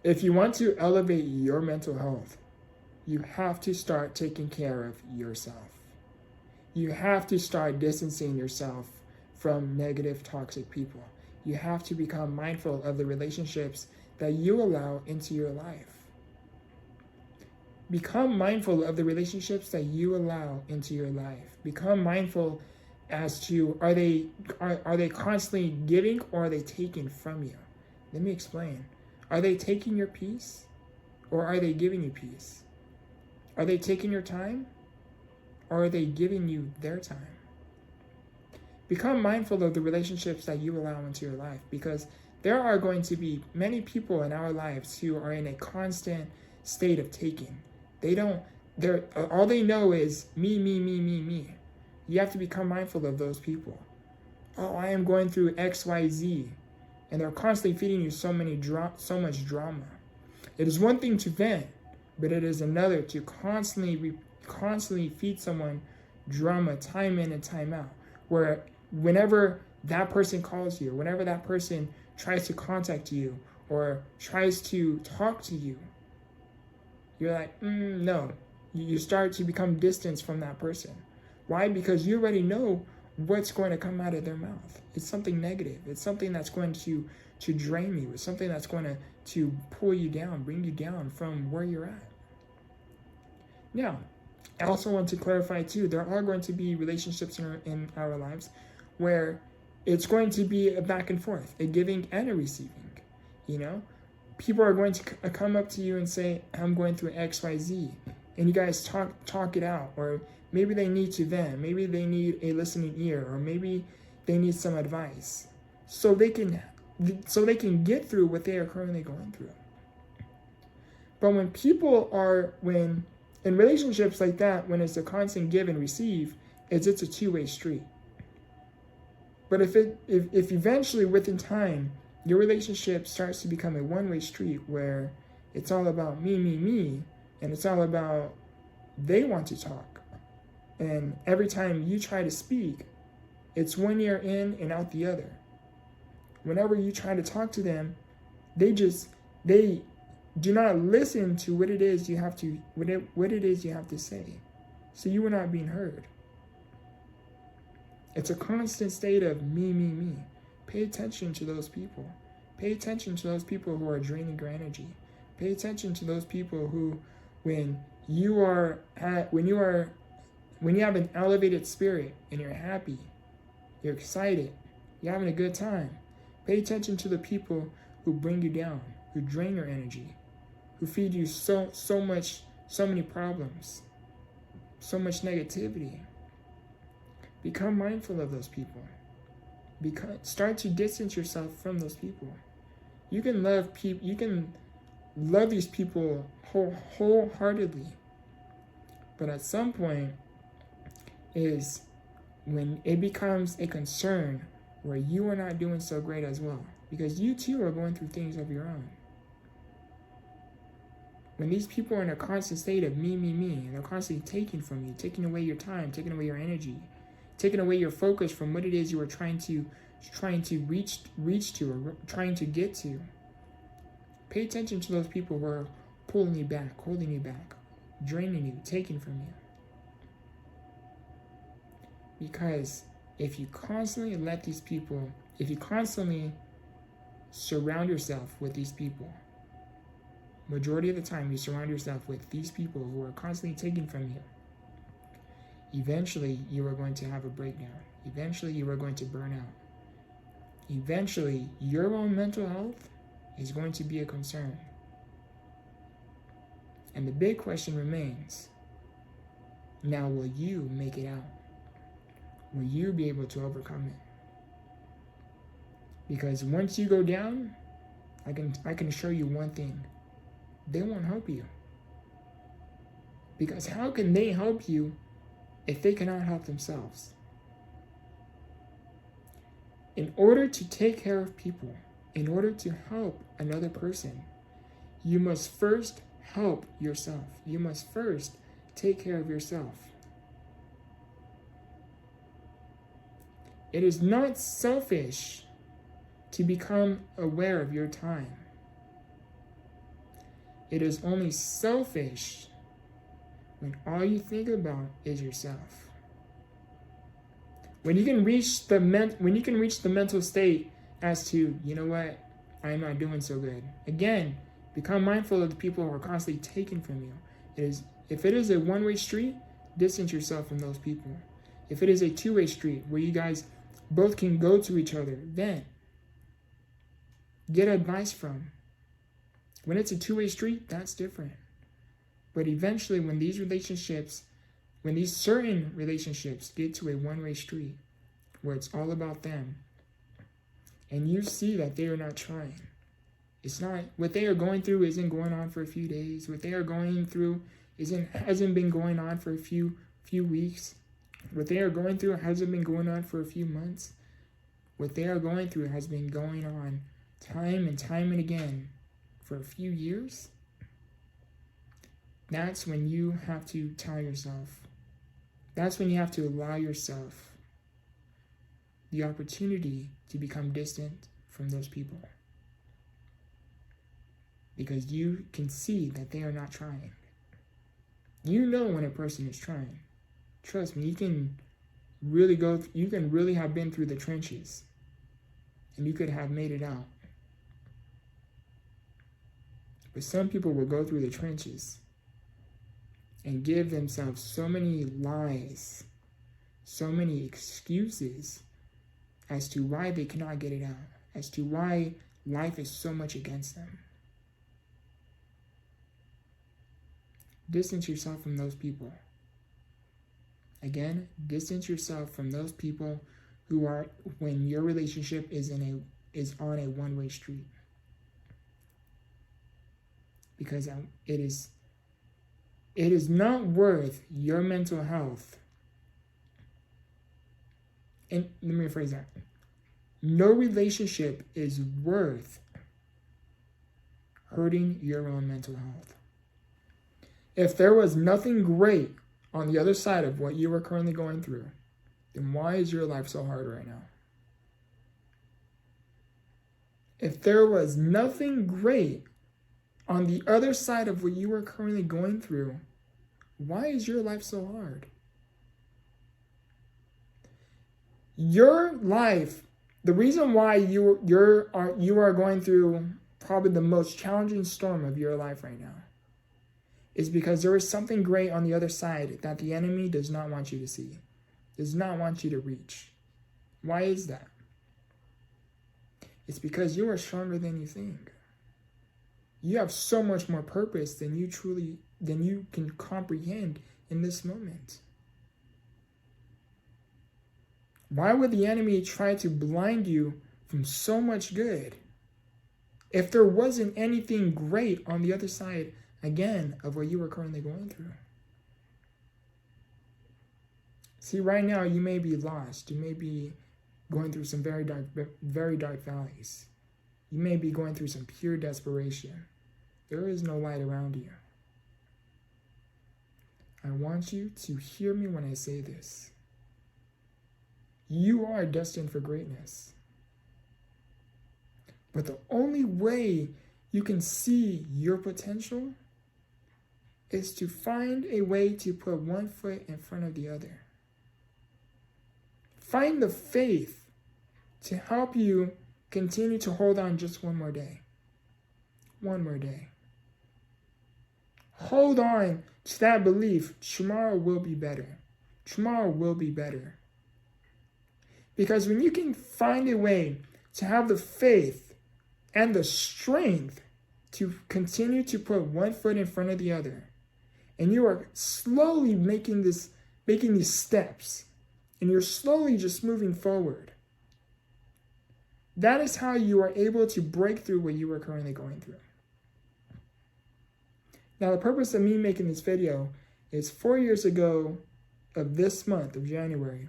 If you want to elevate your mental health, you have to start taking care of yourself. You have to start distancing yourself from negative, toxic people. You have to become mindful of the relationships that you allow into your life. Become mindful of the relationships that you allow into your life. Become mindful as to, are they constantly giving, or are they taking from you? Let me explain. Are they taking your peace, or are they giving you peace? Are they taking your time, or are they giving you their time? Become mindful of the relationships that you allow into your life, because there are going to be many people in our lives who are in a constant state of taking. All they know is me, me, me, me, me. You have to become mindful of those people. Oh, I am going through X, Y, Z, and they're constantly feeding you so much drama. It is one thing to vent, but it is another to constantly feed someone drama time in and time out, where whenever that person calls you, whenever that person tries to contact you or tries to talk to you, you're like, no. You start to become distant from that person. Why? Because you already know what's going to come out of their mouth. It's something negative. It's something that's going to drain you. It's something that's going to pull you down, bring you down from where you're at. Now, I also want to clarify too, there are going to be relationships in our lives where it's going to be a back and forth, a giving and a receiving. You know, people are going to come up to you and say, I'm going through X, Y, Z. And you guys talk it out. Or maybe they need to vent. Maybe they need a listening ear. Or maybe they need some advice. So they can get through what they are currently going through. But when in relationships like that, when it's a constant give and receive, it's a two-way street. But if eventually within time, your relationship starts to become a one-way street where it's all about me, me, me, and it's all about they want to talk. And every time you try to speak, it's one ear in and out the other. Whenever you try to talk to them, they do not listen to what it is you have to say. So you are not being heard. It's a constant state of me, me, me. Pay attention to those people. Pay attention to those people who are draining your energy. Pay attention to those people who, when you have an elevated spirit and you're happy, you're excited, you're having a good time. Pay attention to the people who bring you down, who drain your energy, who feed you so many problems, so much negativity. Become mindful of those people. Start to distance yourself from those people. You can love these people wholeheartedly, but at some point is when it becomes a concern where you are not doing so great as well, because you too are going through things of your own. When these people are in a constant state of me, me, me, and they're constantly taking from you, taking away your time, taking away your energy, taking away your focus from what it is you are trying to reach to, or trying to get to. Pay attention to those people who are pulling you back, holding you back, draining you, taking from you. Because if you constantly surround yourself with these people, majority of the time you surround yourself with these people who are constantly taking from you, eventually you are going to have a breakdown. Eventually you are going to burn out. Eventually your own mental health is going to be a concern. And the big question remains, now will you make it out? Will you be able to overcome it? Because once you go down, I can assure you one thing. They won't help you. Because how can they help you if they cannot help themselves? In order to take care of people, in order to help another person, you must first help yourself. You must first take care of yourself. It is not selfish to become aware of your time. It is only selfish when all you think about is yourself. When you can reach the mental state as to, you know what, I'm not doing so good. Again, become mindful of the people who are constantly taking from you. If it is a one-way street, distance yourself from those people. If it is a two-way street where you guys both can go to each other, then get advice from. When it's a two-way street, that's different. But eventually, when these certain relationships get to a one-way street where it's all about them, and you see that they are not trying, it's not, what they are going through isn't going on for a few days. What they are going through hasn't been going on for a few weeks. What they are going through hasn't been going on for a few months. What they are going through has been going on time and again for a few years. That's when you have to tell yourself. That's when you have to allow yourself the opportunity to become distant from those people. Because you can see that they are not trying. You know when a person is trying. Trust me, you can really have been through the trenches, and you could have made it out. But some people will go through the trenches and give themselves so many lies, so many excuses as to why they cannot get it out, as to why life is so much against them. Distance yourself from those people. Again, distance yourself from those people who are, when your relationship is on a one-way street. Because it is not worth your mental health. And let me rephrase that. No relationship is worth hurting your own mental health. If there was nothing great on the other side of what you are currently going through, then why is your life so hard right now? If there was nothing great on the other side of what you are currently going through, why is your life so hard? Your life, the reason why you are going through probably the most challenging storm of your life right now is because there is something great on the other side that the enemy does not want you to see, does not want you to reach. Why is that? It's because you are stronger than you think. You have so much more purpose than you can comprehend in this moment. Why would the enemy try to blind you from so much good if there wasn't anything great on the other side, again, of what you are currently going through? See, right now you may be lost. You may be going through some very dark valleys. You may be going through some pure desperation. There is no light around you. I want you to hear me when I say this. You are destined for greatness. But the only way you can see your potential is to find a way to put one foot in front of the other. Find the faith to help you continue to hold on just one more day. One more day. Hold on to that belief. Tomorrow will be better. Tomorrow will be better. Because when you can find a way to have the faith and the strength to continue to put one foot in front of the other, and you are slowly making these steps, and you're slowly just moving forward, that is how you are able to break through what you are currently going through. Now, the purpose of me making this video is 4 years ago of this month of January,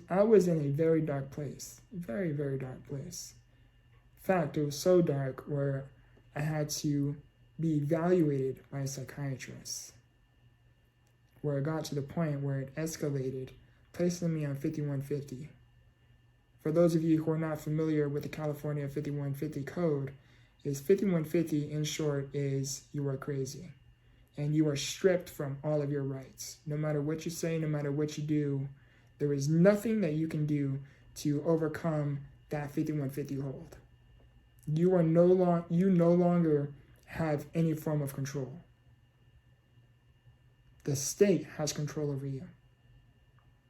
I was in a very dark place, very, very dark place. In fact, it was so dark where I had to be evaluated by a psychiatrist, where it got to the point where it escalated, placing me on 5150. For those of you who are not familiar with the California 5150 code, is 5150, in short, is you are crazy. And you are stripped from all of your rights. No matter what you say, no matter what you do, there is nothing that you can do to overcome that 5150 hold. You no longer have any form of control. The state has control over you.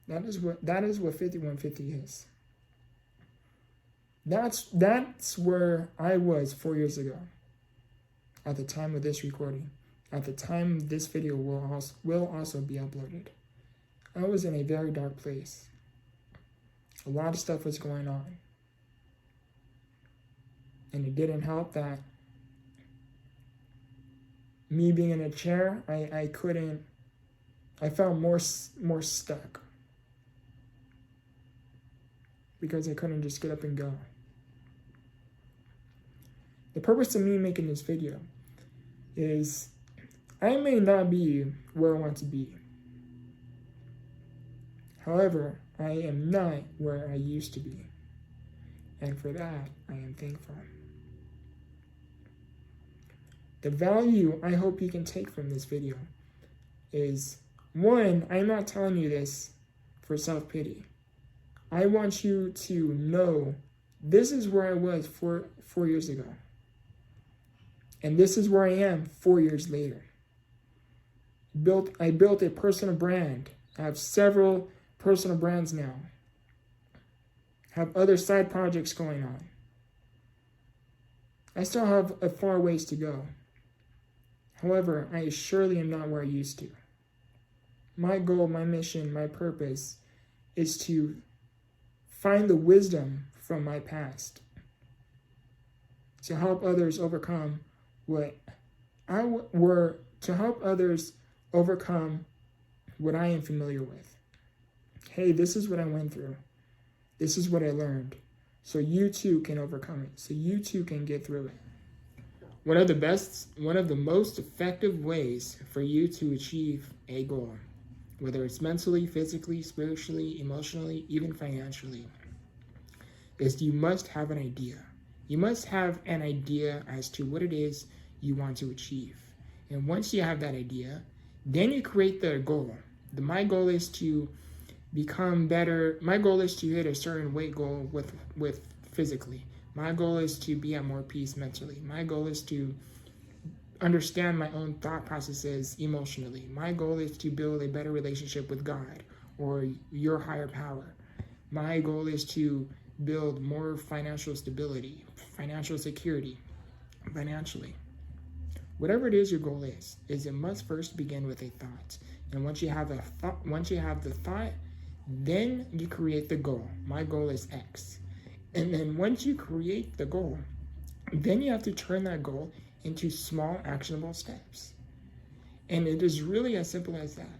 That is what 5150 is. That's where I was 4 years ago, at the time of this recording. At the time this video will also be uploaded. I was in a very dark place. A lot of stuff was going on. And it didn't help that me being in a chair, I felt more stuck. Because I couldn't just get up and go. The purpose of me making this video is I may not be where I want to be. However, I am not where I used to be. And for that, I am thankful. The value I hope you can take from this video is, one, I'm not telling you this for self-pity. I want you to know this is where I was 4 years ago. And this is where I am 4 years later. I built a personal brand. I have several personal brands now. Have other side projects going on. I still have a far ways to go. However, I surely am not where I used to. My goal, my mission, my purpose is to find the wisdom from my past to help others overcome what I am familiar with. Hey, this is what I went through. This is what I learned. So you too can overcome it. So you too can get through it. One of the most effective ways for you to achieve a goal, whether it's mentally, physically, spiritually, emotionally, even financially, is you must have an idea. You must have an idea as to what it is you want to achieve. And once you have that idea, then you create the goal. My goal is to become better. My goal is to hit a certain weight goal with physically. My goal is to be at more peace mentally. My goal is to understand my own thought processes emotionally. My goal is to build a better relationship with God or your higher power. My goal is to build more financial stability, financial security, financially. Whatever it is your goal is it must first begin with a thought. And once you have the thought, then you create the goal. My goal is X. And then once you create the goal, then you have to turn that goal into small actionable steps. And it is really as simple as that.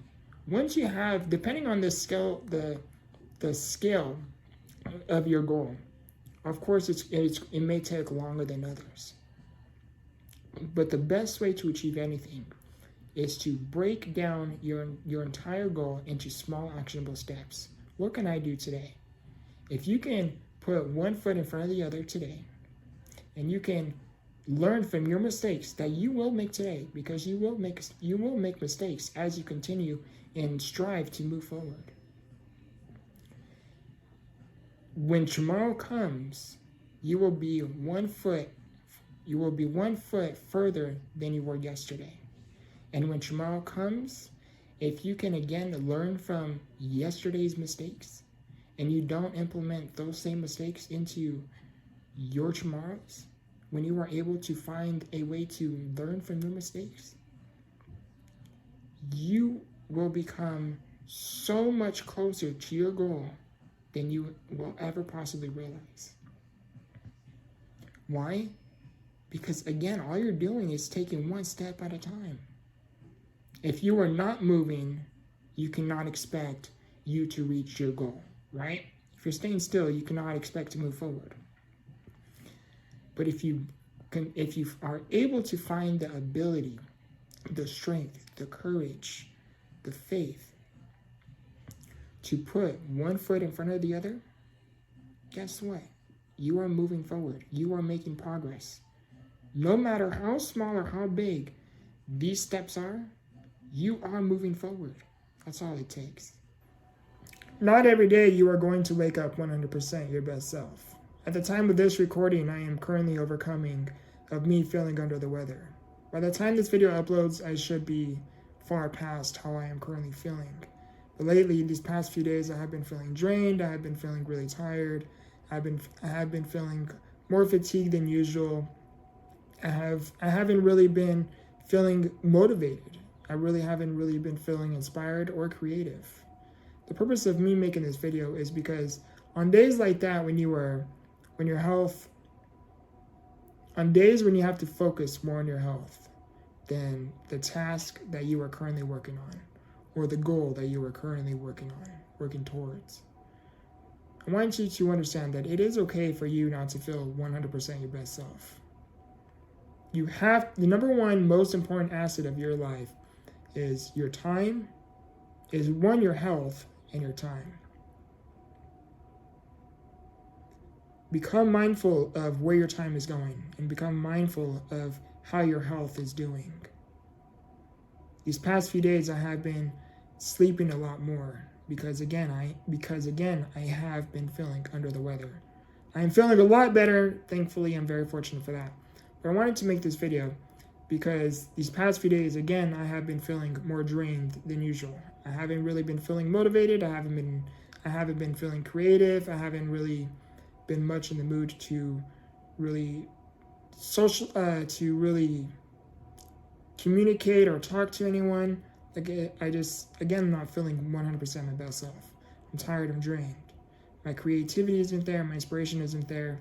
Once you have, depending on the scale of your goal, of course it may take longer than others. But the best way to achieve anything is to break down your entire goal into small actionable steps. What can I do today? If you can put one foot in front of the other today, and you can learn from your mistakes that you will make today, because you will make mistakes as you continue and strive to move forward. When tomorrow comes, you will be one foot further than you were yesterday. And when tomorrow comes, if you can again learn from yesterday's mistakes, and you don't implement those same mistakes into your tomorrows, when you are able to find a way to learn from your mistakes, you will become so much closer to your goal than you will ever possibly realize. Why? Because again, all you're doing is taking one step at a time. If you are not moving, you cannot expect you to reach your goal, right? If you're staying still, you cannot expect to move forward. But if you are able to find the ability, the strength, the courage, the faith to put one foot in front of the other, guess what? You are moving forward. You are making progress. no matter how small or how big these steps are, you are moving forward. That's all it takes. Not every day you are going to wake up 100% your best self. At the time of this recording, I am currently overcoming of me feeling under the weather. By the time this video uploads, I should be far past how I am currently feeling. But lately, these past few days, I have been feeling drained. I have been feeling really tired. I have been feeling more fatigued than usual. I haven't really been feeling motivated. I really haven't really been feeling inspired or creative. The purpose of me making this video is because on days like that, on days when you have to focus more on your health than the task that you are currently working on, or the goal that you are currently working towards, I want you to understand that it is okay for you not to feel 100% your best self. The number one most important asset of your life is your time, your health, and your time. Become mindful of where your time is going and become mindful of how your health is doing. These past few days I have been sleeping a lot more because again I have been feeling under the weather. I am feeling a lot better, thankfully. I'm very fortunate for that. But I wanted to make this video because these past few days, again, I have been feeling more drained than usual. I haven't really been feeling motivated. I haven't been feeling creative. I haven't really been much in the mood to really communicate or talk to anyone. Like I'm not feeling 100% my best self. I'm tired. I'm drained. My creativity isn't there. My inspiration isn't there.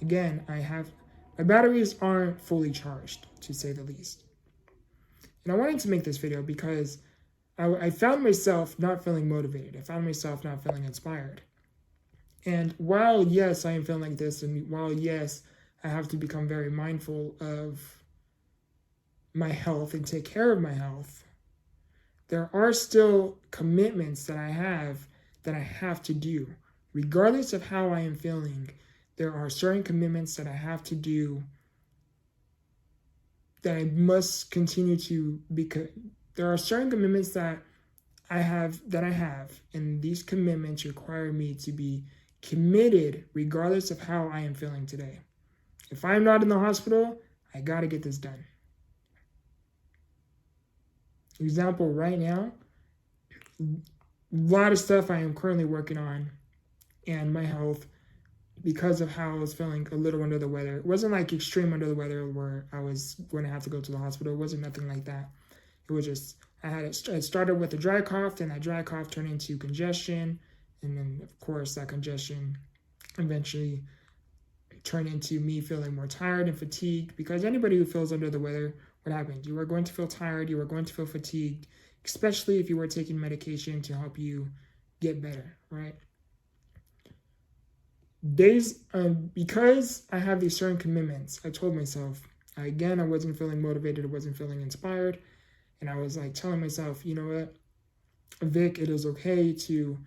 Again, my batteries aren't fully charged, to say the least. And I wanted to make this video because I found myself not feeling motivated. I found myself not feeling inspired. And while, yes, I am feeling like this, and while, yes, I have to become very mindful of my health and take care of my health, there are still commitments that I have to do. Regardless of how I am feeling, there are certain commitments that I have to do that I must continue to, because there are certain commitments that I have, and these commitments require me to be committed regardless of how I am feeling today. If I'm not in the hospital, I gotta get this done. Example, right now, a lot of stuff I am currently working on and my health because of how I was feeling a little under the weather. It wasn't like extreme under the weather where I was going to have to go to the hospital. It wasn't nothing like that. It was just, it started with a dry cough, and that dry cough turned into congestion. And then, of course, that congestion eventually turned into me feeling more tired and fatigued, because anybody who feels under the weather, what happens? You are going to feel tired. You are going to feel fatigued, especially if you were taking medication to help you get better, right? Because I have these certain commitments, I told myself, I wasn't feeling motivated. I wasn't feeling inspired. And I was like telling myself, you know what, Vic, it is okay to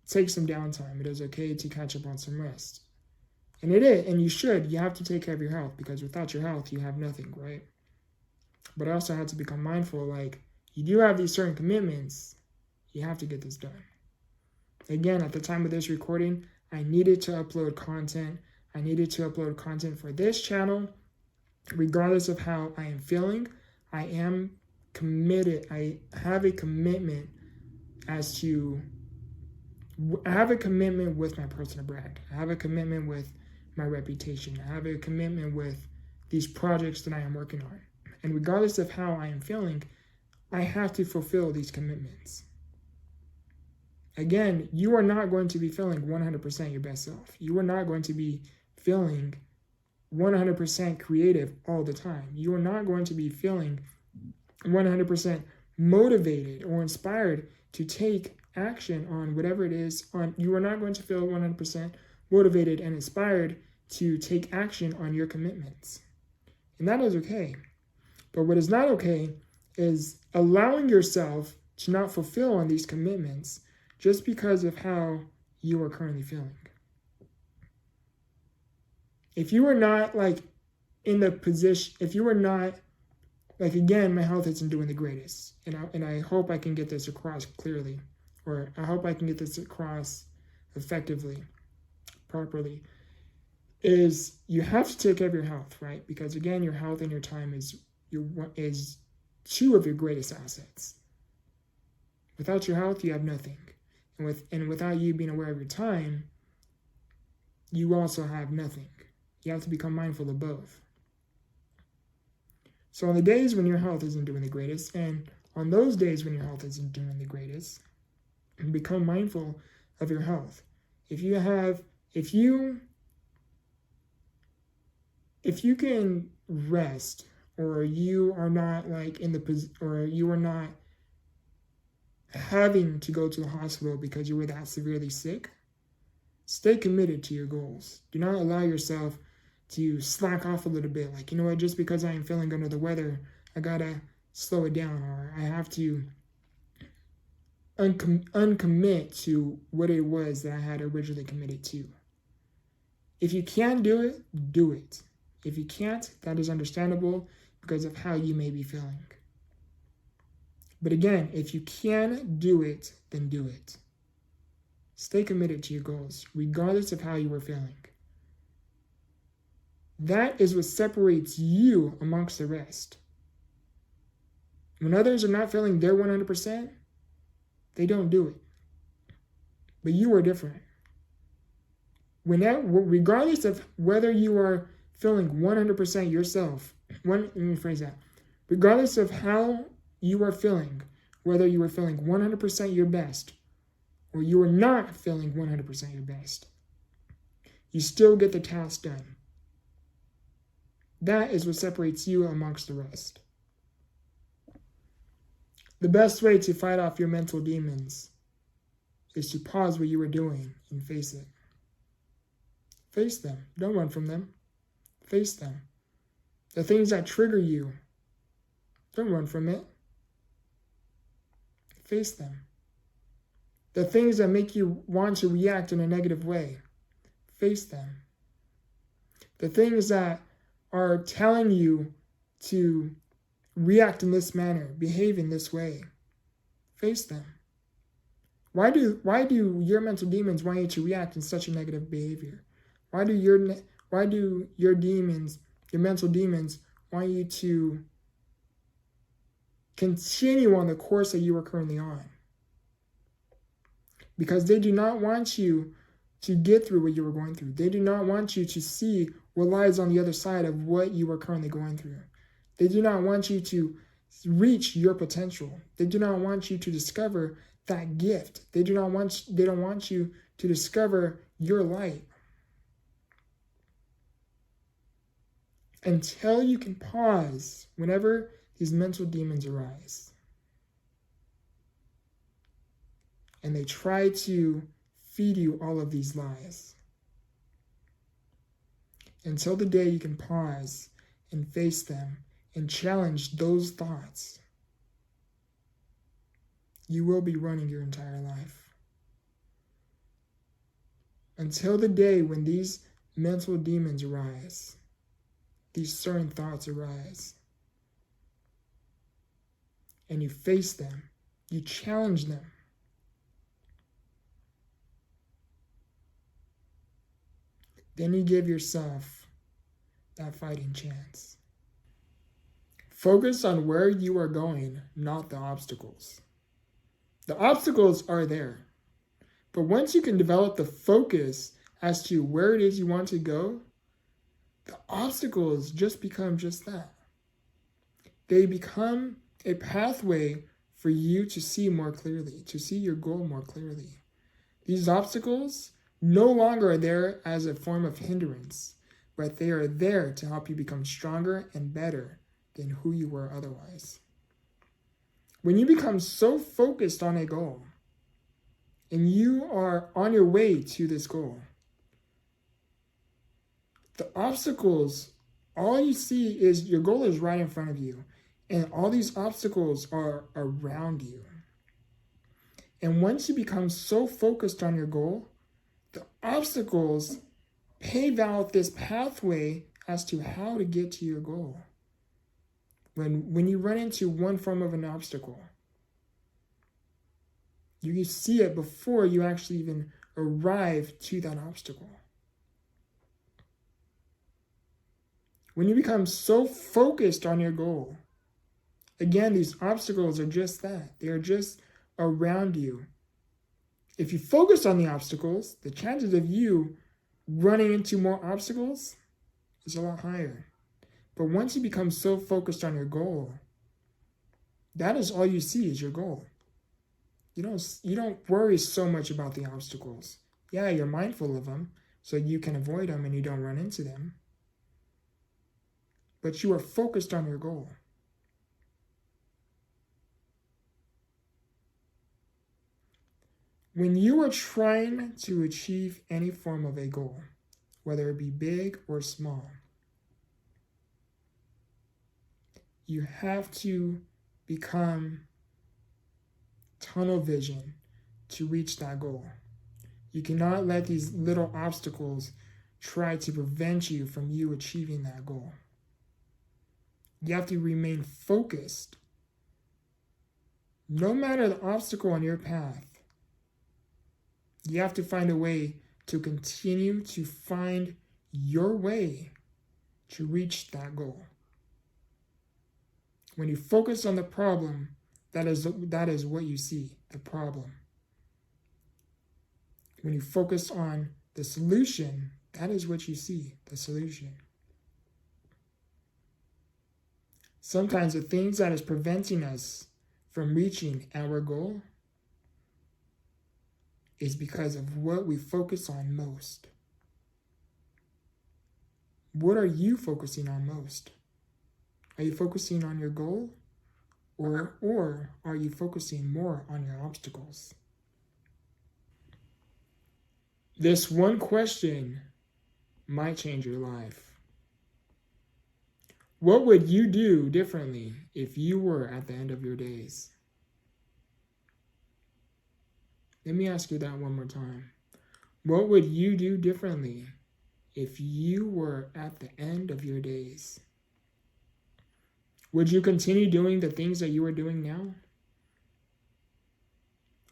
take some downtime. It is okay to catch up on some rest. And it is, and you should. You have to take care of your health, because without your health, you have nothing, right? But I also had to become mindful, like, you do have these certain commitments. You have to get this done. Again, at the time of this recording, I needed to upload content. I needed to upload content for this channel. Regardless of how I am feeling, I am committed. I have a commitment with my personal brand. I have a commitment with my reputation. I have a commitment with these projects that I am working on. And regardless of how I am feeling, I have to fulfill these commitments. Again, you are not going to be feeling 100% your best self. You are not going to be feeling 100% creative all the time. You are not going to be feeling 100% motivated or inspired to take action on whatever it is. You are not going to feel 100% motivated and inspired to take action on your commitments. And that is okay. But what is not okay is allowing yourself to not fulfill on these commitments just because of how you are currently feeling. If you are not in the position, if you are not, like, again, my health isn't doing the greatest, and I hope I can get this across clearly, or I hope I can get this across effectively, properly, is you have to take care of your health, right? Because again, your health and your time is two of your greatest assets. Without your health, you have nothing, and without you being aware of your time, you also have nothing. You have to become mindful of both. So on the days when your health isn't doing the greatest, and on those days when your health isn't doing the greatest, become mindful of your health. If you can rest, or you are not or you are not having to go to the hospital because you were that severely sick, stay committed to your goals. Do not allow yourself to slack off a little bit. Like, you know what, just because I am feeling under the weather, I gotta slow it down, or I have to uncommit to what it was that I had originally committed to. If you can do it, do it. If you can't, that is understandable because of how you may be feeling. But again, if you can do it, then do it. Stay committed to your goals, regardless of how you were feeling. That is what separates you amongst the rest. When others are not feeling their 100%, they don't do it. But you are different. Regardless of whether you are feeling 100% yourself, let me phrase that. Regardless of how you are feeling, whether you are feeling 100% your best, or you are not feeling 100% your best, you still get the task done. That is what separates you amongst the rest. The best way to fight off your mental demons is to pause what you are doing and face it. Face them. Don't run from them. Face them. The things that trigger you, don't run from it. Face them. The things that make you want to react in a negative way, face them. The things that are telling you to react in this manner, behave in this way, face them. Why do your mental demons want you to react in such a negative behavior? Why do your mental demons want you to continue on the course that you are currently on? Because they do not want you to get through what you are going through. They do not want you to see what lies on the other side of what you are currently going through. They do not want you to reach your potential. They do not want you to discover that gift. They don't want you to discover your light. Until you can pause whenever these mental demons arise. And they try to feed you all of these lies. Until the day you can pause and face them and challenge those thoughts, you will be running your entire life. Until the day when these mental demons arise, these certain thoughts arise, and you face them, you challenge them, then you give yourself that fighting chance. Focus on where you are going, not the obstacles. The obstacles are there. But once you can develop the focus as to where it is you want to go, the obstacles just become just that. They become a pathway for you to see more clearly, to see your goal more clearly. These obstacles no longer are there as a form of hindrance, but they are there to help you become stronger and better than who you were otherwise. When you become so focused on a goal, and you are on your way to this goal, the obstacles, all you see is your goal is right in front of you, and all these obstacles are around you. And once you become so focused on your goal, the obstacles pave out this pathway as to how to get to your goal. When you run into one form of an obstacle, you see it before you actually even arrive to that obstacle. When you become so focused on your goal, again, these obstacles are just that. They are just around you. If you focus on the obstacles, the chances of you running into more obstacles is a lot higher. But once you become so focused on your goal, that is all you see is your goal. You don't worry so much about the obstacles. Yeah, you're mindful of them so you can avoid them and you don't run into them. But you are focused on your goal. When you are trying to achieve any form of a goal, whether it be big or small, you have to become tunnel vision to reach that goal. You cannot let these little obstacles try to prevent you from you achieving that goal. You have to remain focused. No matter the obstacle on your path, you have to find a way to continue to find your way to reach that goal. When you focus on the problem, that is what you see, the problem. When you focus on the solution, that is what you see, the solution. Sometimes the things that is preventing us from reaching our goal is because of what we focus on most. What are you focusing on most? Are you focusing on your goal? Or are you focusing more on your obstacles? This one question might change your life. What would you do differently if you were at the end of your days? Let me ask you that one more time. What would you do differently if you were at the end of your days? Would you continue doing the things that you are doing now?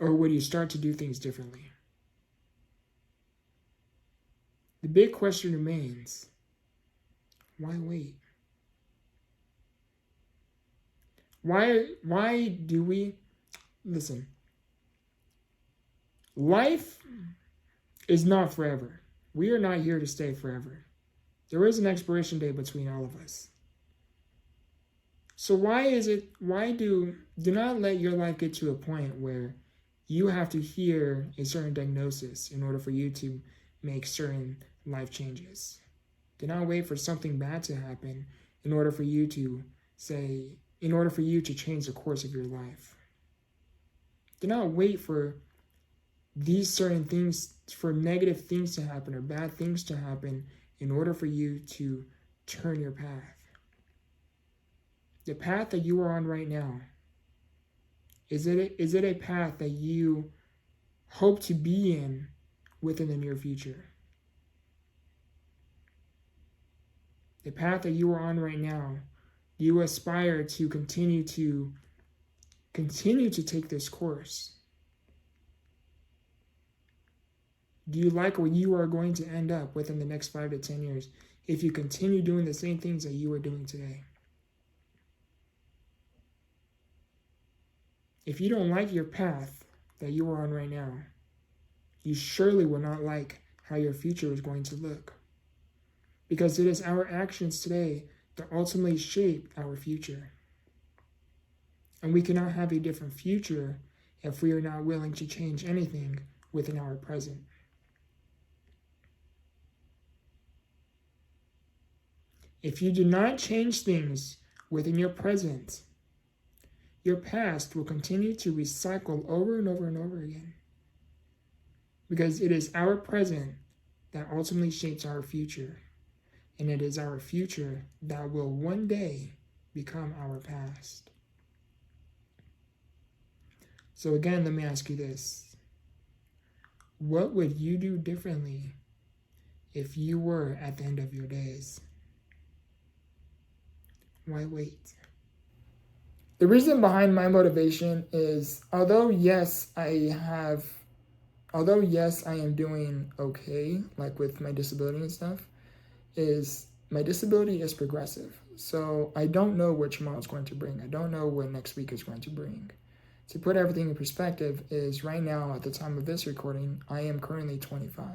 Or would you start to do things differently? The big question remains, why wait? Why do we, listen, life is not forever. We are not here to stay forever. There is an expiration date between all of us. So do not let your life get to a point where you have to hear a certain diagnosis in order for you to make certain life changes. Do not wait for something bad to happen in order for you to change the course of your life. Do not wait for these certain things, for negative things to happen or bad things to happen in order for you to turn your path. The path that you are on right now, is it a path that you hope to be in within the near future? The path that you are on right now, do you aspire to continue to take this course? Do you like where you are going to end up within the next 5 to 10 years if you continue doing the same things that you are doing today? If you don't like your path that you are on right now, you surely will not like how your future is going to look. Because it is our actions today that ultimately shape our future. And we cannot have a different future if we are not willing to change anything within our present. If you do not change things within your present, your past will continue to recycle over and over and over again. Because it is our present that ultimately shapes our future. And it is our future that will one day become our past. So again, let me ask you this. What would you do differently if you were at the end of your days? Why wait? The reason behind my motivation is, although yes, I am doing okay, like with my disability and stuff, is my disability is progressive. So I don't know what tomorrow is going to bring. I don't know what next week is going to bring. To put everything in perspective is right now, at the time of this recording, I am currently 25.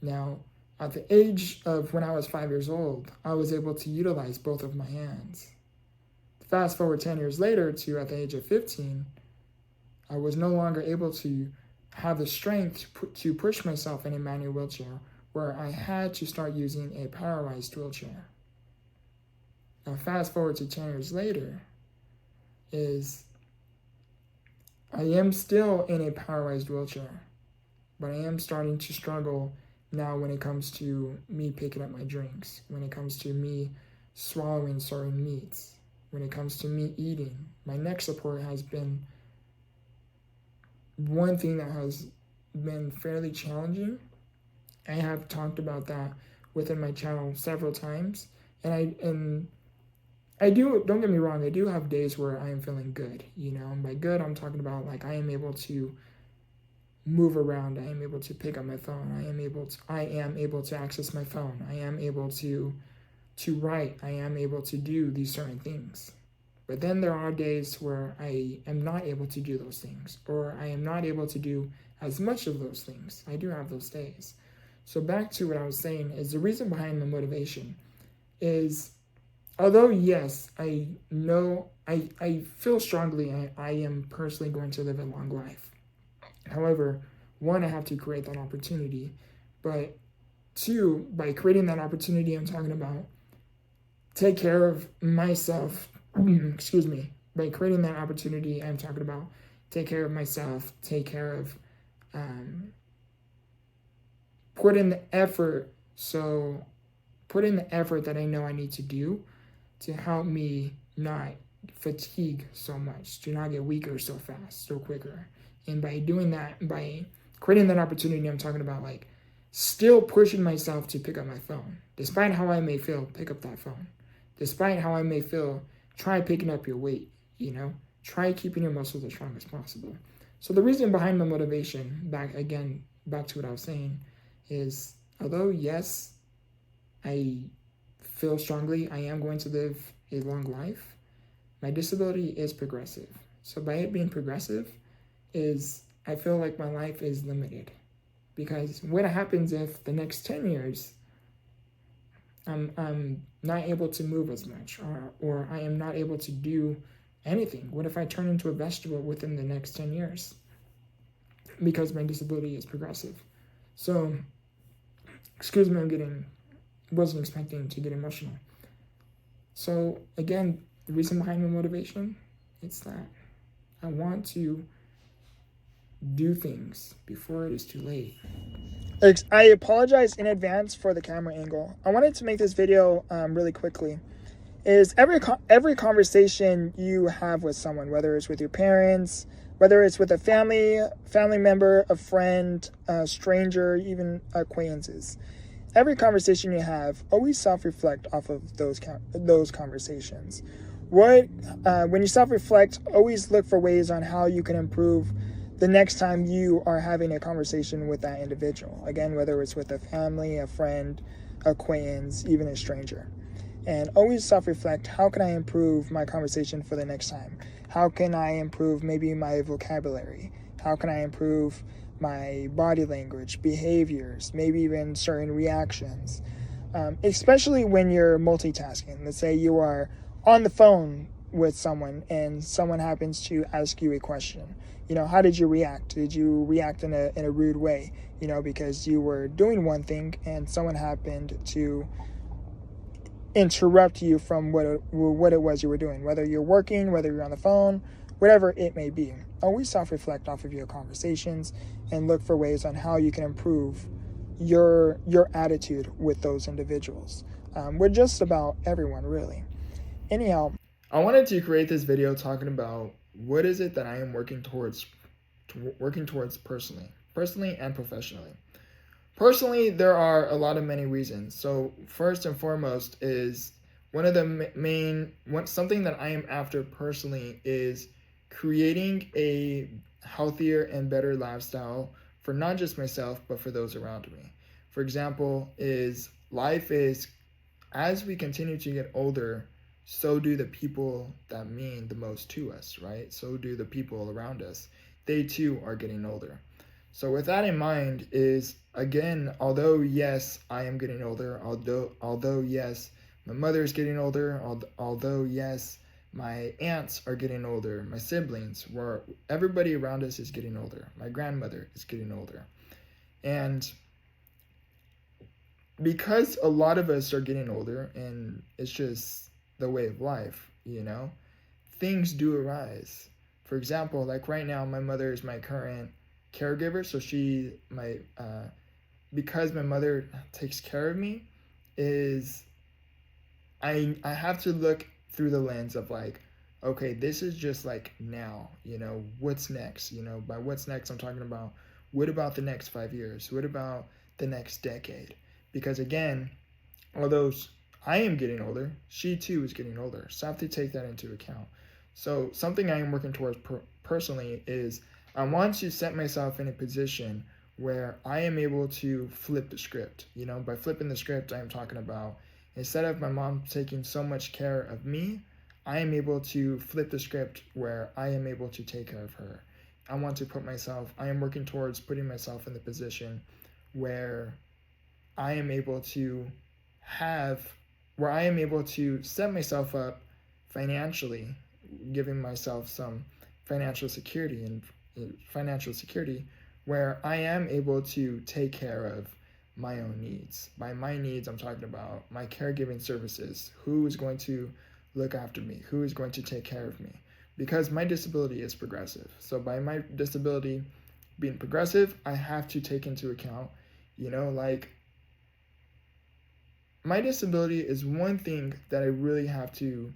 Now, at the age of when I was 5 years old, I was able to utilize both of my hands. Fast forward 10 years later to at the age of 15, I was no longer able to have the strength to push myself in a manual wheelchair, where I had to start using a powerized wheelchair. Now fast forward to 10 years later, I am still in a powerized wheelchair, but I am starting to struggle now when it comes to me picking up my drinks, when it comes to me swallowing certain meats, when it comes to me eating. My neck support has been one thing that has been fairly challenging. I have talked about that within my channel several times, and I do, don't get me wrong, I do have days where I am feeling good, and by good I'm talking about like I am able to move around, I am able to pick up my phone, I am able to access my phone, I am able to write, I am able to do these certain things. But then there are days where I am not able to do those things, or I am not able to do as much of those things. I do have those days. So back to what I was saying is the reason behind my motivation is, although yes, I know, I feel strongly I am personally going to live a long life. However, one, I have to create that opportunity, but two, by creating that opportunity, I'm talking about take care of myself. Excuse me. By creating that opportunity, I'm talking about take care of myself, take care of, put in the effort. So put in the effort that I know I need to do to help me not fatigue so much, to not get weaker so fast, so quicker. And by doing that, by creating that opportunity, I'm talking about like still pushing myself to pick up my phone. Despite how I may feel, pick up that phone. Despite how I may feel, try picking up your weight, try keeping your muscles as strong as possible. So the reason behind my motivation, back to what I was saying, is although yes, I feel strongly I am going to live a long life, my disability is progressive. So by it being progressive is I feel like my life is limited, because what happens if the next 10 years I'm not able to move as much, or I am not able to do anything? What if I turn into a vegetable within the next 10 years? Because my disability is progressive. So, excuse me, wasn't expecting to get emotional. So again, the reason behind my motivation, it's that I want to do things before it is too late. I apologize in advance for the camera angle. I wanted to make this video really quickly. Is every conversation you have with someone, whether it's with your parents, whether it's with a family member, a friend, a stranger, even acquaintances, every conversation you have, always self-reflect off of those conversations. When you self-reflect, always look for ways on how you can improve the next time you are having a conversation with that individual. Again, whether it's with a family, a friend, acquaintance, even a stranger. And always self-reflect, how can I improve my conversation for the next time? How can I improve maybe my vocabulary? How can I improve my body language, behaviors, maybe even certain reactions? Especially when you're multitasking. Let's say you are on the phone with someone and someone happens to ask you a question. How did you react? Did you react in a rude way? Because you were doing one thing and someone happened to interrupt you from what it was you were doing, whether you're working, whether you're on the phone, whatever it may be. Always self-reflect off of your conversations and look for ways on how you can improve your attitude with those individuals, with just about everyone, really. Anyhow, I wanted to create this video talking about what is it that I am working towards personally and professionally. Personally, there are a lot of many reasons. So first and foremost is one of the something that I am after personally is creating a healthier and better lifestyle for not just myself, but for those around me. For example, life is, as we continue to get older, so do the people that mean the most to us, right? So do the people around us. They too are getting older. So with that in mind is, again, although yes, I am getting older, although yes, my mother is getting older, although yes, my aunts are getting older, my siblings, everybody around us is getting older. My grandmother is getting older. And because a lot of us are getting older, and it's just the way of life, things do arise. For example, like right now, my mother is my current caregiver, so because my mother takes care of me, I have to look through the lens of like, okay, this is just like now, what's next? By what's next, I'm talking about, what about the next 5 years? What about the next decade? Because again, although I am getting older, she too is getting older. So I have to take that into account. So something I am working towards personally is I want to set myself in a position where I am able to flip the script. By flipping the script, I am talking about, instead of my mom taking so much care of me, I am able to flip the script where I am able to take care of her. I am working towards putting myself in the position where I am able to set myself up financially, giving myself some financial security where I am able to take care of my own needs. By my needs, I'm talking about my caregiving services. Who is going to look after me? Who is going to take care of me? Because my disability is progressive. So by my disability being progressive, I have to take into account, like, my disability is one thing that I really have to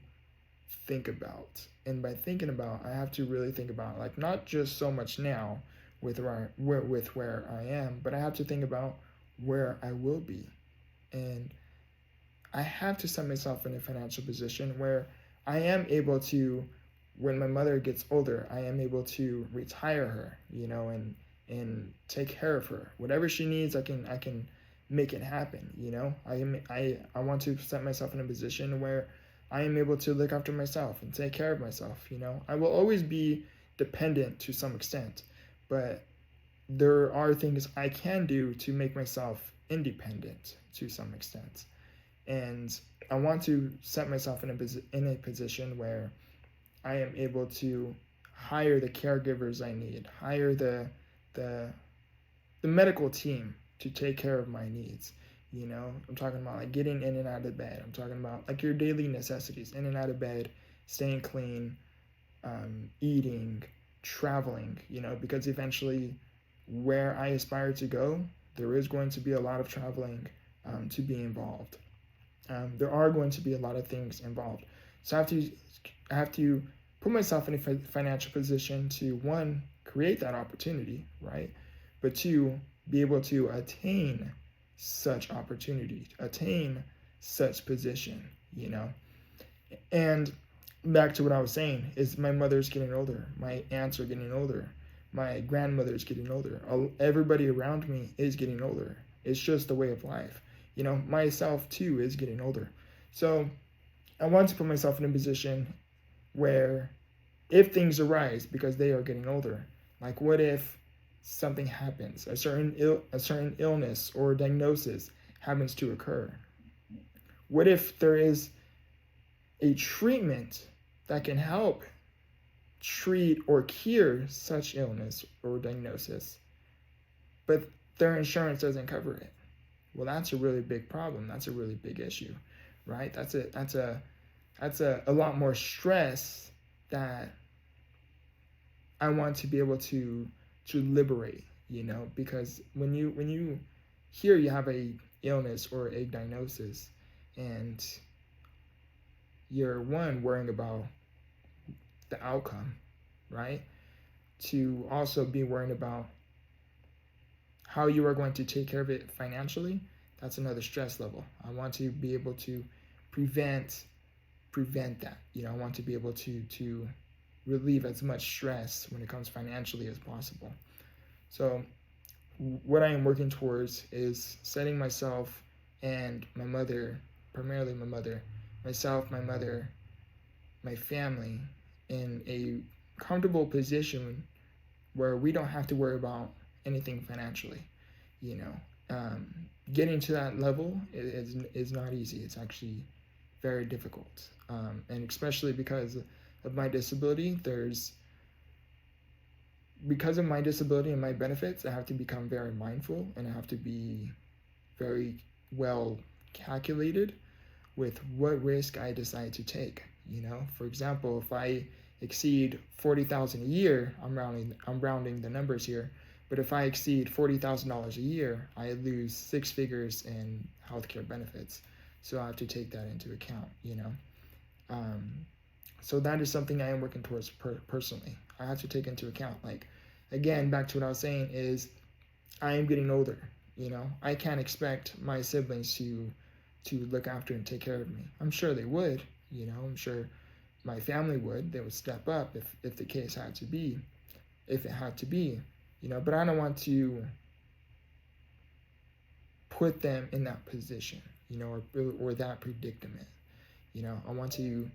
think about. And by thinking about, I have to really think about, like, not just so much now with where I am, but I have to think about where I will be. And I have to set myself in a financial position where I am able to, when my mother gets older, I am able to retire her, and take care of her. Whatever she needs, I can make it happen. I want to set myself in a position where I am able to look after myself and take care of myself. I will always be dependent to some extent, but there are things I can do to make myself independent to some extent. And I want to set myself in a position where I am able to hire the caregivers I need, hire the medical team to take care of my needs. I'm talking about like getting in and out of bed. I'm talking about like your daily necessities, in and out of bed, staying clean, eating, traveling, because eventually where I aspire to go, there is going to be a lot of traveling to be involved. There are going to be a lot of things involved. So I have to put myself in a financial position to, one, create that opportunity, right? But two, be able to attain such opportunity, attain such position, And back to what I was saying is my mother's getting older, my aunts are getting older, my grandmother's getting older. Everybody around me is getting older. It's just the way of life. Myself too is getting older. So I want to put myself in a position where if things arise because they are getting older, like what if something happens, a certain illness or diagnosis happens to occur? What if there is a treatment that can help treat or cure such illness or diagnosis, but their insurance doesn't cover it? Well, that's a really big problem. That's a really big issue, right? That's a lot more stress that I want to be able to liberate, because when you hear you have a illness or a diagnosis, and you're worrying about the outcome, right? To also be worrying about how you are going to take care of it financially, that's another stress level. I want to be able to prevent that. I want to be able to relieve as much stress when it comes financially as possible. So what I am working towards is setting myself and my mother, primarily my mother, myself, my mother, my family, in a comfortable position where we don't have to worry about anything financially. Getting to that level is not easy. It's actually very difficult, and especially because of my disability. Because of my disability and my benefits, I have to become very mindful, and I have to be very well calculated with what risk I decide to take. For example, if I exceed 40,000 a year, I'm rounding the numbers here, but if I exceed $40,000 a year, I lose 6 figures in healthcare benefits. So I have to take that into account. So that is something I am working towards personally. I have to take into account. Like, again, back to what I was saying is, I am getting older. I can't expect my siblings to look after and take care of me. I'm sure they would. I'm sure my family would. They would step up if the case had to be, if it had to be. But I don't want to put them in that position, or that predicament. I want to,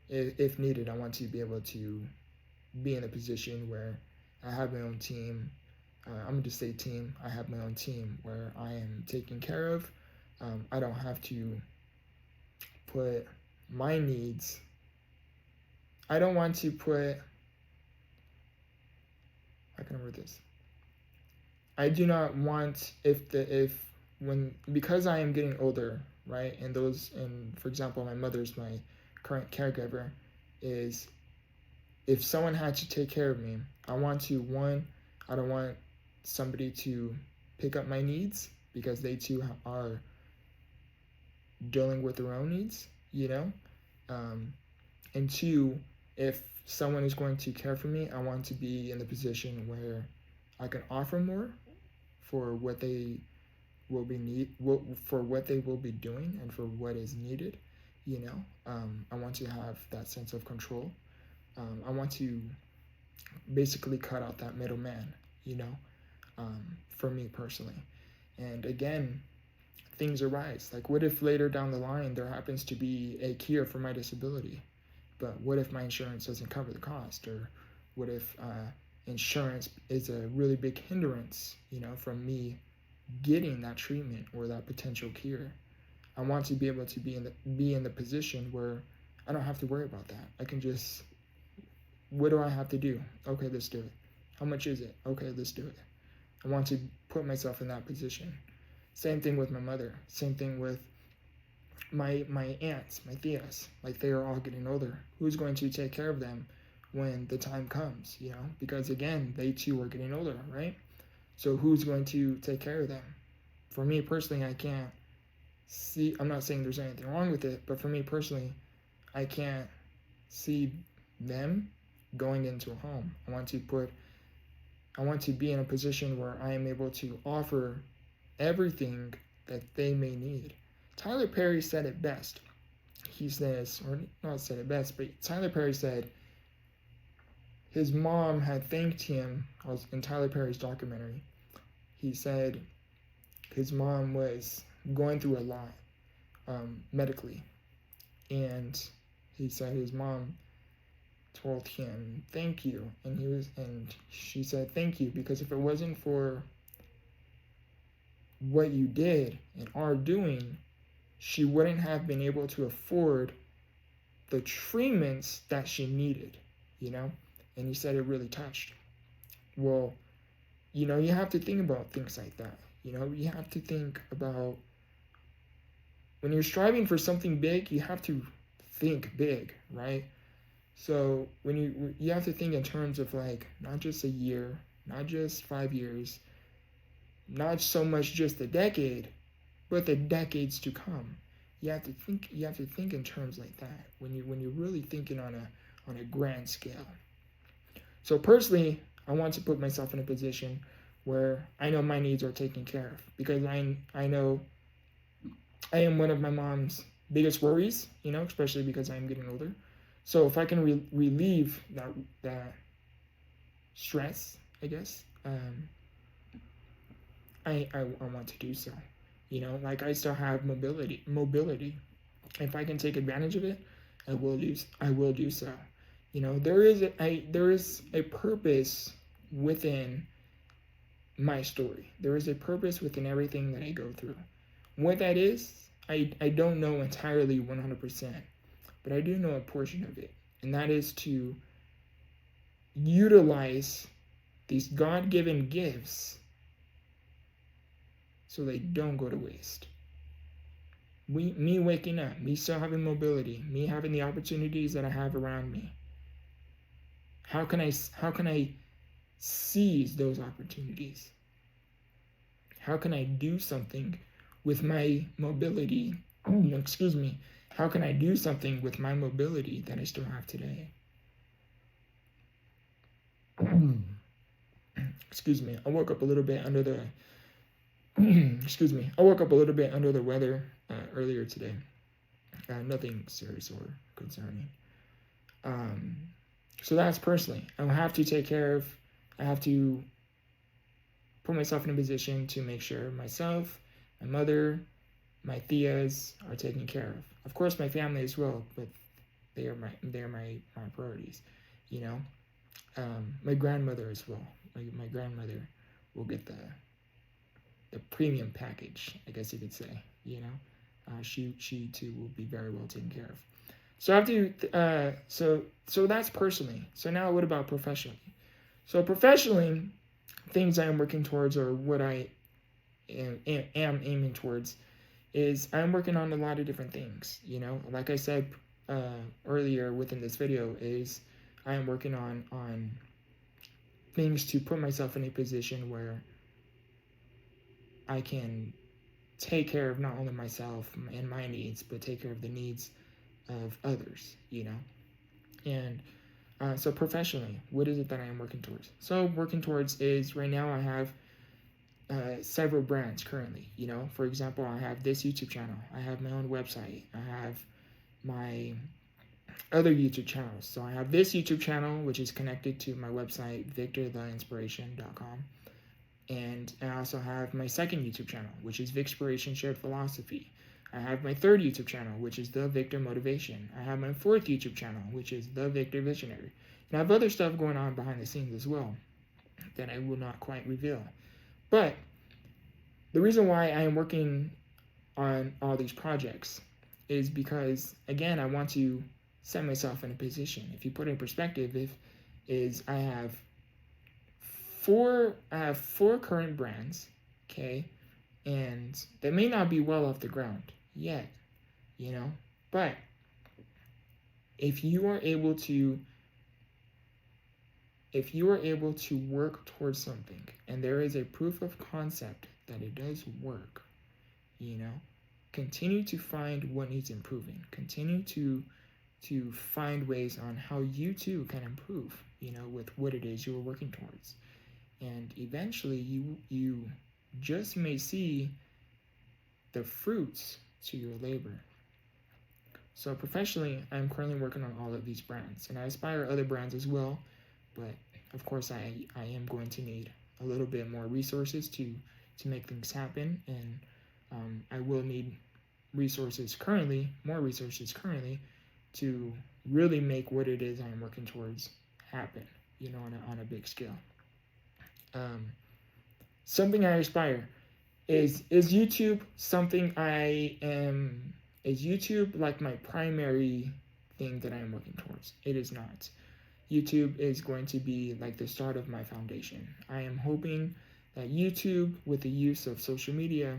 if needed, I want to be able to be in a position where I have my own team. I'm going to just say team. I have my own team where I am taken care of. I don't have to put my needs. I don't want to put, how can I word this? I do not want, because I am getting older, right? And for example, my mother's my current caregiver, is if someone had to take care of me, I don't want somebody to pick up my needs, because they too are dealing with their own needs, and 2, if someone is going to care for me, I want to be in the position where I can offer more for what they will be doing and for what is needed. I want to have that sense of control. I want to basically cut out that middleman, for me personally. And again, things arise. Like, what if later down the line there happens to be a cure for my disability? But what if my insurance doesn't cover the cost? Or what if insurance is a really big hindrance, from me getting that treatment or that potential cure? I want to be able to be in the position where I don't have to worry about that. I can just, what do I have to do? Okay, let's do it. How much is it? Okay, let's do it. I want to put myself in that position. Same thing with my mother. Same thing with my aunts, my tias. Like, they are all getting older. Who's going to take care of them when the time comes? Because again, they too are getting older, right? So who's going to take care of them? For me personally, I can't see. I'm not saying there's anything wrong with it, but for me personally, I can't see them going into a home. I want to be in a position where I am able to offer everything that they may need. Tyler Perry said it best. He says, or not said it best, but Tyler Perry said his mom had thanked him. I was in Tyler Perry's documentary. He said his mom was going through a lot medically, and he said his mom told him thank you, and she said thank you, because if it wasn't for what you did and are doing, she wouldn't have been able to afford the treatments that she needed, and he said it really touched. Well, you have to think about things like that. You have to think about, when you're striving for something big, you have to think big, right? So when you have to think in terms of, like, not just a year, not just 5 years, not so much just a decade, but the decades to come. You have to think in terms like that when you're really thinking on a grand scale. So personally, I want to put myself in a position where I know my needs are taken care of, because I know I am one of my mom's biggest worries, especially because I'm getting older. So if I can relieve that stress, I guess, I want to do so. Like I still have mobility. If I can take advantage of it, I will do so. There is a purpose within my story. There is a purpose within everything that I go through. What that is, I don't know entirely 100%, but I do know a portion of it, and that is to utilize these God-given gifts so they don't go to waste. Me waking up, me still having mobility, me having the opportunities that I have around me. How can I seize those opportunities? How can I do something with my mobility? Excuse me. How can I do something with my mobility that I still have today? Excuse me. I woke up a little bit under the excuse me. I woke up a little bit under the weather earlier today. Nothing serious or concerning. So that's personally. I have to put myself in a position to make sure myself, my mother, my tias are taken care of. Of course, my family as well, but they are my priorities. My grandmother as well. My grandmother will get the premium package, I guess you could say. She too will be very well taken care of. So I have to. So that's personally. So now, what about professionally? So professionally, things I am working towards, or what I am aiming towards, is I'm working on a lot of different things. Like I said earlier within this video, is I am working on things to put myself in a position where I can take care of not only myself and my needs, but take care of the needs of others, And so professionally, what is it that I am working towards? So working towards is, right now I have several brands currently. For example, I have this YouTube channel. I have my own website. I have my other YouTube channels. So I have this YouTube channel, which is connected to my website, Victortheinspiration.com. And I also have my second YouTube channel, which is Vicspiration Shared Philosophy. I have my third YouTube channel, which is The Victor Motivation. I have my fourth YouTube channel, which is The Victor Visionary. And I have other stuff going on behind the scenes as well that I will not quite reveal. But the reason why I am working on all these projects is because, again, I want to set myself in a position. If you put it in perspective, I have four current brands, okay, and they may not be well off the ground yet, but if you are able to work towards something, and there is a proof of concept that it does work, continue to find what needs improving. Continue to find ways on how you too can improve, with what it is you are working towards. And eventually you just may see the fruits to your labor. So professionally, I'm currently working on all of these brands, and I aspire other brands as well, but of course I am going to need a little bit more resources to make things happen, and I will need more resources currently to really make what it is I'm working towards happen, on a big scale. Something I aspire is YouTube something is YouTube like my primary thing that I am working towards? It is not. YouTube is going to be like the start of my foundation. I am hoping that YouTube, with the use of social media,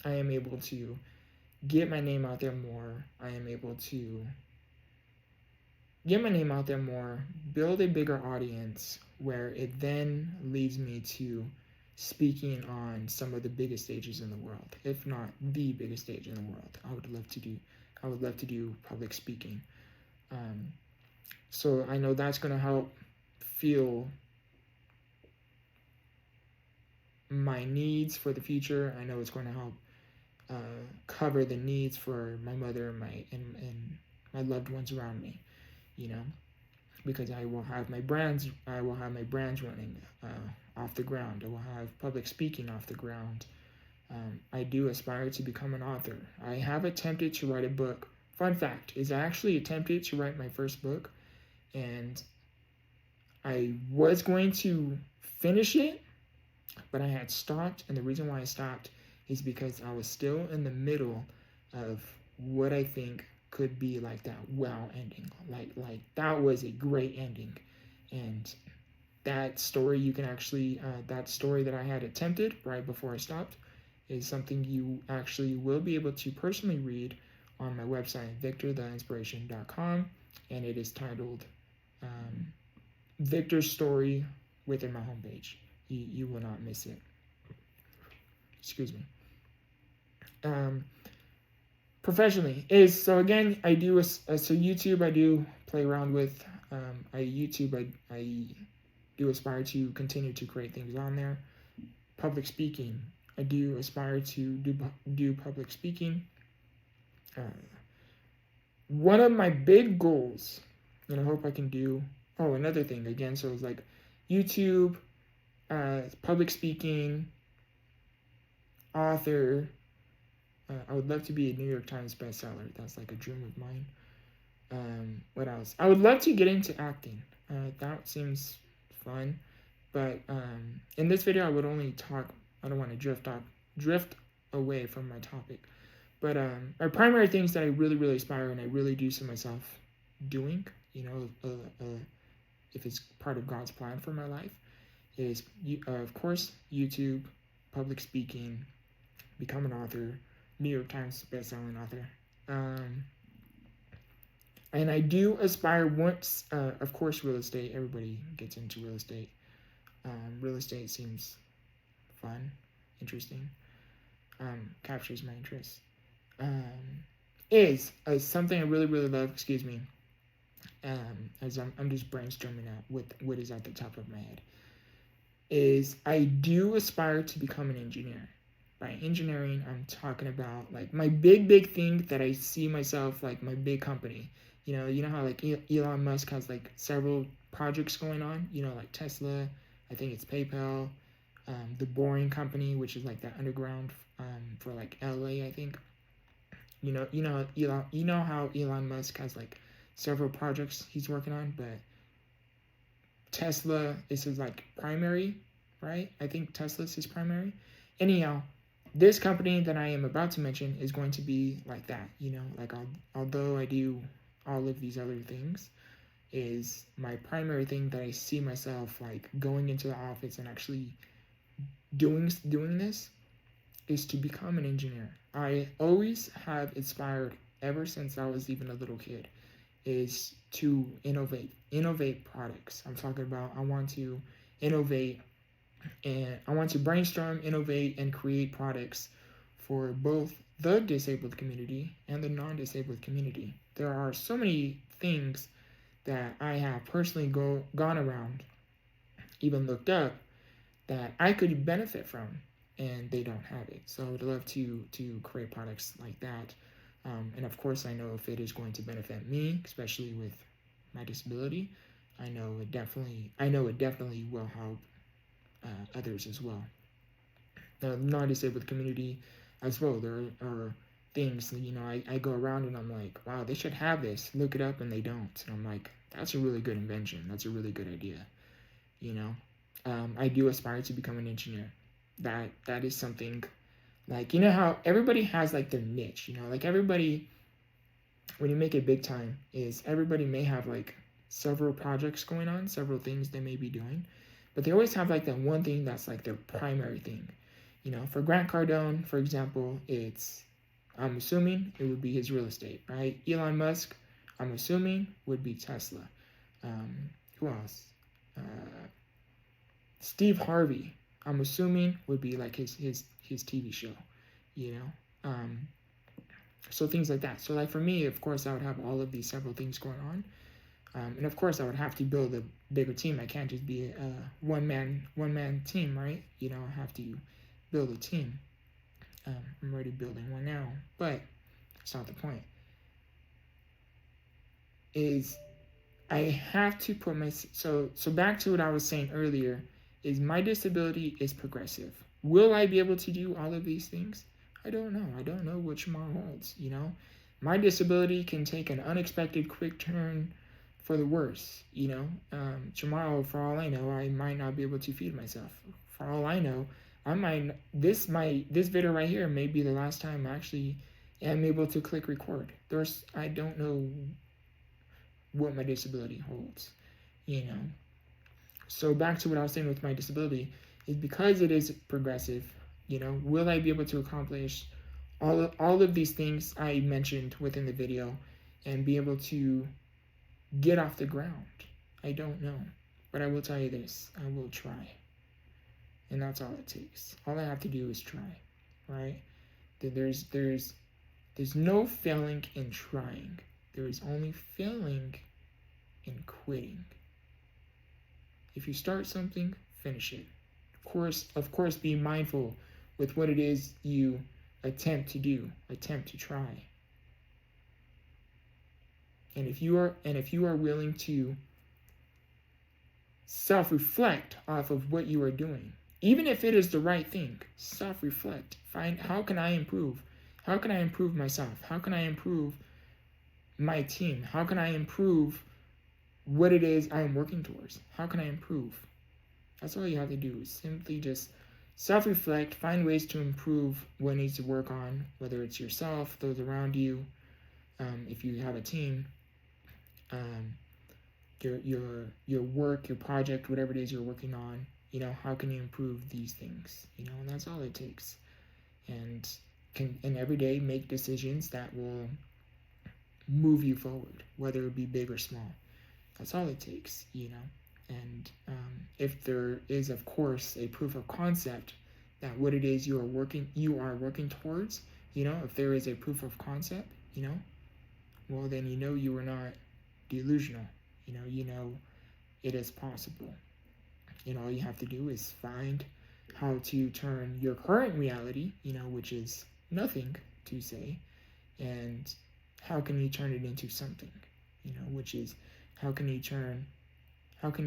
I am able to get my name out there more. I am able to get my name out there more, build a bigger audience, where it then leads me to speaking on some of the biggest stages in the world, if not the biggest stage in the world. I would love to do public speaking. So I know that's going to help fuel my needs for the future. I know it's going to help cover the needs for my mother and my loved ones around me, because I will have my brands running off the ground. I will have public speaking off the ground. I do aspire to become an author. I have attempted to write a book. Fun fact is I actually attempted to write my first book, and I was going to finish it, but I had stopped, and the reason why I stopped is because I was still in the middle of what I think could be like that wow ending. Like that was a great ending, and that story you can actually that story that I had attempted right before I stopped is something you actually will be able to personally read on my website, Victortheinspiration.com, and it is titled Victor's Story within my homepage. You will not miss it. Excuse me. Professionally is, so again, I do so YouTube I do play around with. I do aspire to continue to create things on there. Public speaking, I do aspire to do public speaking. One of my big goals, and I hope I can do. Oh, another thing again. So it's like YouTube, public speaking, author. I would love to be a New York Times bestseller. That's like a dream of mine. What else? I would love to get into acting. That seems fun. But in this video, I would only talk. I don't want to drift away from my topic. But our primary things that I really, really aspire and I really do see myself doing, if it's part of God's plan for my life, is of course YouTube, public speaking, become an author, New York Times best-selling author. And I do aspire once, of course, real estate. Everybody gets into real estate. Real estate seems fun, interesting, captures my interest. Is something I really, really love, excuse me, as I'm just brainstorming out with what is at the top of my head, is I do aspire to become an engineer. By engineering, I'm talking about like my big thing that I see myself, like my big company. You know how like Elon Musk has like several projects going on, like Tesla, I think it's PayPal, the Boring Company, which is like that underground for like LA, I think. You know how Elon Musk has like several projects he's working on, but Tesla is his like primary, right? I think Tesla's his primary. Anyhow, this company that I am about to mention is going to be like that, like although I do all of these other things, is my primary thing that I see myself like going into the office and actually doing this is to become an engineer. I always have aspired ever since I was even a little kid is to innovate products. I'm talking about I want to innovate and I want to brainstorm, innovate, and create products for both the disabled community and the non-disabled community. There are so many things that I have personally gone around, even looked up, that I could benefit from, and they don't have it. So I would love to create products like that. And of course, I know if it is going to benefit me, especially with my disability, I know it definitely will help others as well. The non-disabled community as well. There are things, I go around and I'm like, wow, they should have this. Look it up and they don't. And I'm like, that's a really good invention. That's a really good idea. I do aspire to become an engineer. That is something, like, how everybody has like their niche, like everybody, when you make it big time, is everybody may have like several projects going on, several things they may be doing, but they always have like that one thing that's like their primary thing. For Grant Cardone, for example, I'm assuming it would be his real estate, right? Elon Musk, I'm assuming, would be Tesla. Who else? Steve Harvey, I'm assuming, would be like his TV show, so things like that. So like for me, of course, I would have all of these several things going on, and of course, I would have to build a bigger team. I can't just be a one man team, right? I have to build a team. I'm already building one now, but that's not the point. Is I have to put my so back to what I was saying earlier, is my disability is progressive. Will I be able to do all of these things? I don't know. I don't know what tomorrow holds, you know? My disability can take an unexpected quick turn for the worse, you know? Tomorrow, for all I know, I might not be able to feed myself. For all I know, this video right here may be the last time I actually am able to click record. I don't know what my disability holds, you know? So back to what I was saying with my disability, is because it is progressive, you know, will I be able to accomplish all of these things I mentioned within the video and be able to get off the ground? I don't know. But I will tell you this, I will try. And that's all it takes. All I have to do is try, right? There's no failing in trying. There is only failing in quitting. If you start something, finish it. Of course, be mindful with what it is you attempt to do, attempt to try. And if you are willing to self-reflect off of what you are doing, even if it is the right thing, self-reflect. Find, how can I improve? How can I improve myself? How can I improve my team? How can I improve what it is I am working towards? How can I improve? That's all you have to do, is simply just self-reflect, find ways to improve what needs to work on, whether it's yourself, those around you, if you have a team, your work, your project, whatever it is you're working on, you know, how can you improve these things? You know, and that's all it takes. And every day make decisions that will move you forward, whether it be big or small. That's all it takes, you know. And if there is, of course, a proof of concept that what it is you are working towards, you know, if there is a proof of concept, you know, well, then you know you are not delusional. You know it is possible. And all you have to do is find how to turn your current reality, you know, which is nothing to say, and how can you turn it into something, you know, which is how can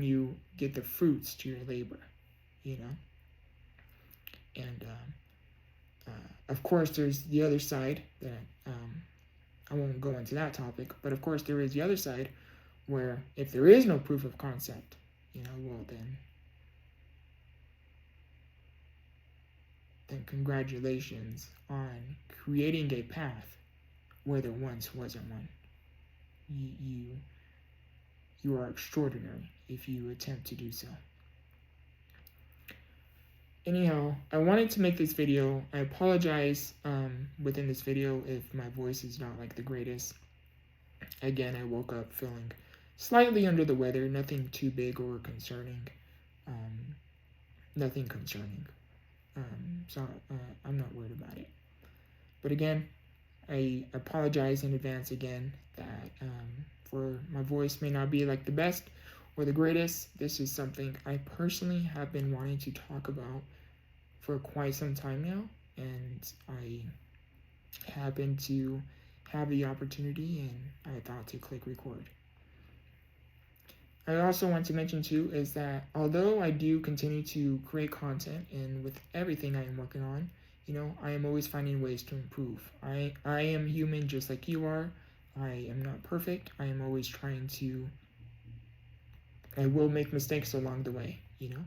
you get the fruits to your labor, you know? And of course there's the other side that I won't go into that topic, but of course there is the other side where if there is no proof of concept, you know, well then congratulations on creating a path where there once wasn't one. You are extraordinary if you attempt to do so. Anyhow, I wanted to make this video. I apologize within this video if my voice is not like the greatest. Again, I woke up feeling slightly under the weather, nothing too big or concerning. Nothing concerning. So I'm not worried about it. But again, I apologize in advance again that for my voice may not be like the best or the greatest. This is something I personally have been wanting to talk about for quite some time now, and I happened to have the opportunity and I thought to click record. I also want to mention too is that although I do continue to create content, and with everything I am working on, you know, I am always finding ways to improve. I am human just like you are. I am not perfect. I am always trying to, I will make mistakes along the way, you know.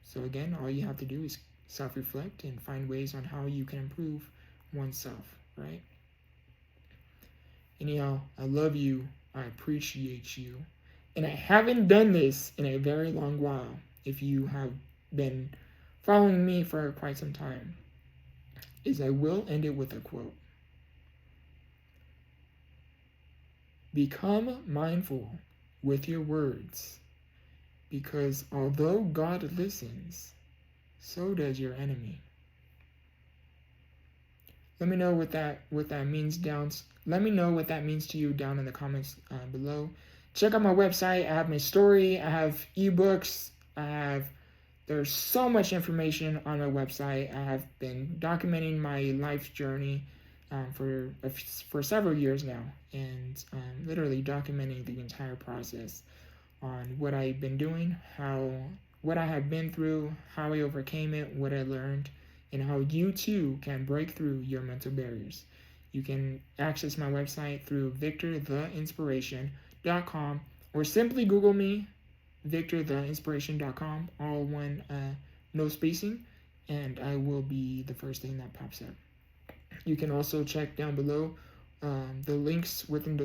So again, all you have to do is self-reflect and find ways on how you can improve oneself, right? Anyhow, I love you. I appreciate you. And I haven't done this in a very long while, if you have been following me for quite some time, is I will end it with a quote. Become mindful with your words, because although God listens, so does your enemy. Let me know what that means down. Let me know what that means to you down in the comments below. Check out my website. I have my story. I have ebooks. I have There's so much information on my website. I have been documenting my life journey for several years now, and literally documenting the entire process on what I've been doing, what I have been through, how I overcame it, what I learned, and how you too can break through your mental barriers. You can access my website through victortheinspiration.com, or simply Google me, victortheinspiration.com, all one, no spacing, and I will be the first thing that pops up. You can also check down below the links within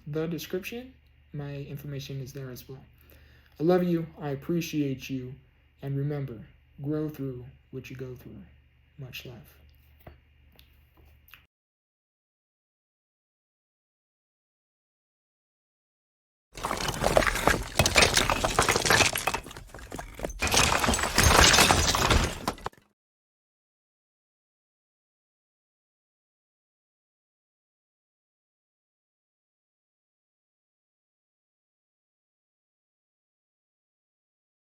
the description. My information is there as well. I love you. I appreciate you. And remember, grow through what you go through. Much love.